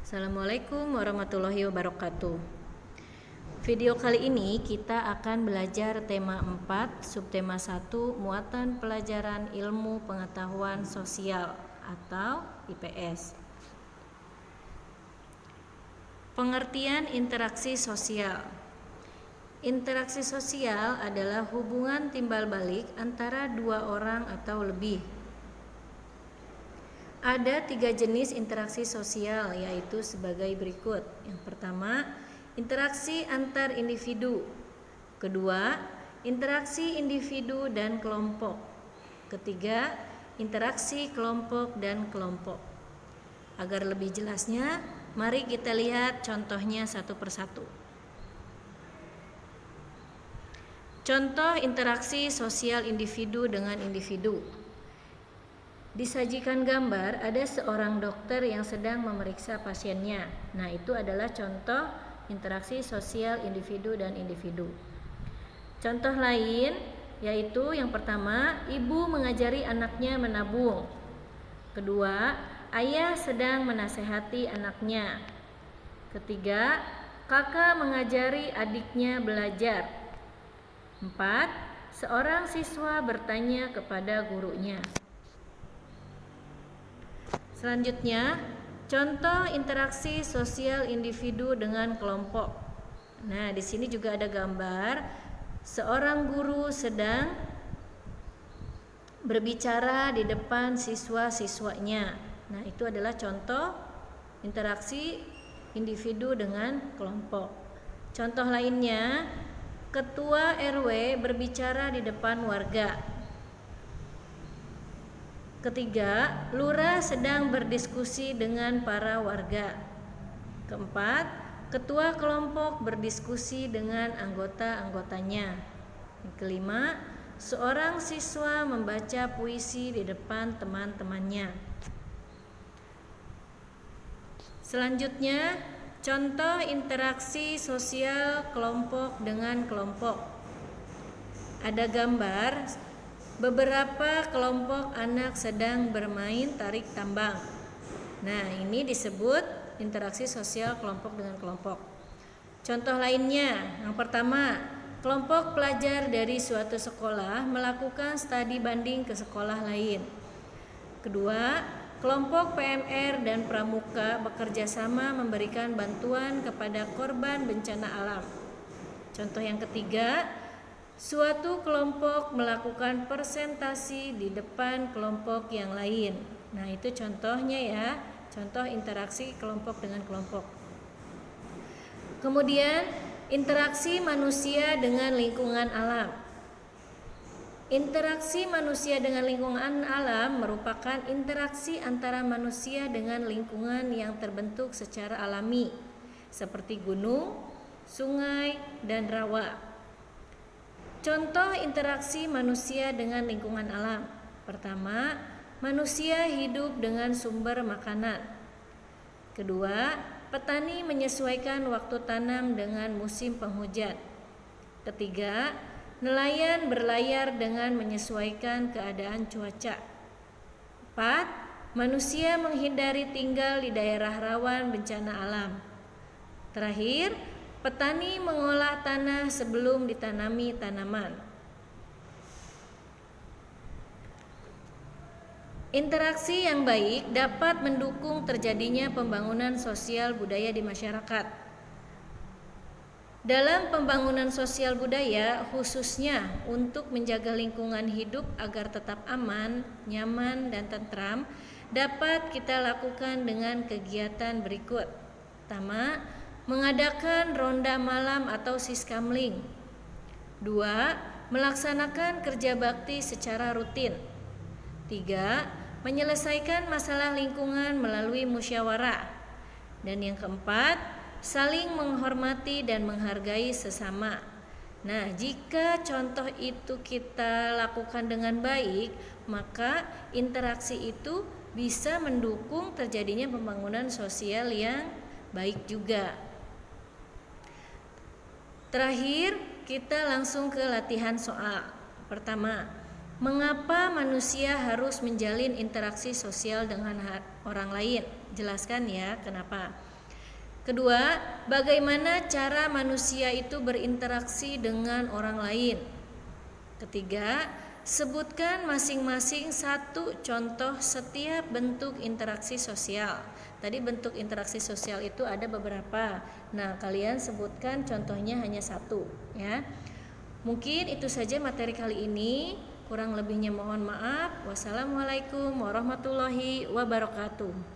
Assalamualaikum warahmatullahi wabarakatuh. Video kali ini kita akan belajar tema 4, subtema 1, muatan pelajaran ilmu pengetahuan sosial atau IPS. Pengertian interaksi sosial. Interaksi sosial adalah hubungan timbal balik antara dua orang atau lebih. Ada 3 jenis interaksi sosial, yaitu sebagai berikut. Yang pertama, interaksi antar individu. Kedua, interaksi individu dan kelompok. Ketiga, interaksi kelompok dan kelompok. Agar lebih jelasnya, mari kita lihat contohnya satu persatu. Contoh interaksi sosial individu dengan individu. Disajikan gambar ada seorang dokter yang sedang memeriksa pasiennya. Nah, itu adalah contoh interaksi sosial individu dan individu. Contoh lain yaitu yang pertama, ibu mengajari anaknya menabung. Kedua, ayah sedang menasehati anaknya. Ketiga, kakak mengajari adiknya belajar. 4. Seorang siswa bertanya kepada gurunya. Selanjutnya, contoh interaksi sosial individu dengan kelompok. Nah, di sini juga ada gambar seorang guru sedang berbicara di depan siswa-siswanya. Nah, itu adalah contoh interaksi individu dengan kelompok. Contoh lainnya, ketua RW berbicara di depan warga. Ketiga, lurah sedang berdiskusi dengan para warga. Keempat, ketua kelompok berdiskusi dengan anggota-anggotanya. Yang kelima, seorang siswa membaca puisi di depan teman-temannya. Selanjutnya, contoh interaksi sosial kelompok dengan kelompok. Ada gambar beberapa kelompok anak sedang bermain tarik tambang. Nah, ini disebut interaksi sosial kelompok dengan kelompok. Contoh lainnya, yang pertama, kelompok pelajar dari suatu sekolah melakukan studi banding ke sekolah lain. Kedua, kelompok PMR dan Pramuka bekerja sama memberikan bantuan kepada korban bencana alam. Contoh yang ketiga, suatu kelompok melakukan presentasi di depan kelompok yang lain. Nah, itu contohnya ya, contoh interaksi kelompok dengan kelompok. Kemudian, interaksi manusia dengan lingkungan alam. Interaksi manusia dengan lingkungan alam merupakan interaksi antara manusia dengan lingkungan yang terbentuk secara alami, seperti gunung, sungai, dan rawa. Contoh interaksi manusia dengan lingkungan alam. Pertama, manusia hidup dengan sumber makanan. Kedua, petani menyesuaikan waktu tanam dengan musim penghujan. Ketiga, nelayan berlayar dengan menyesuaikan keadaan cuaca. 4. Manusia menghindari tinggal di daerah rawan bencana alam. Terakhir, petani mengolah tanah sebelum ditanami tanaman. Interaksi yang baik dapat mendukung terjadinya pembangunan sosial budaya di masyarakat. Dalam pembangunan sosial budaya, khususnya untuk menjaga lingkungan hidup agar tetap aman, nyaman, dan tentram, dapat kita lakukan dengan kegiatan berikut. Pertama, mengadakan ronda malam atau siskamling. 2. Melaksanakan kerja bakti secara rutin. 3. Menyelesaikan masalah lingkungan melalui musyawarah. Dan yang keempat, saling menghormati dan menghargai sesama. Nah, jika contoh itu kita lakukan dengan baik, maka interaksi itu bisa mendukung terjadinya pembangunan sosial yang baik juga. Terakhir, kita langsung ke latihan soal. Pertama, mengapa manusia harus menjalin interaksi sosial dengan orang lain? Jelaskan ya, kenapa? Kedua, bagaimana cara manusia itu berinteraksi dengan orang lain. Ketiga, sebutkan masing-masing satu contoh setiap bentuk interaksi sosial. Tadi bentuk interaksi sosial itu ada beberapa. Nah, kalian sebutkan contohnya hanya satu, ya. Mungkin itu saja materi kali ini. Kurang lebihnya mohon maaf. Wassalamualaikum warahmatullahi wabarakatuh.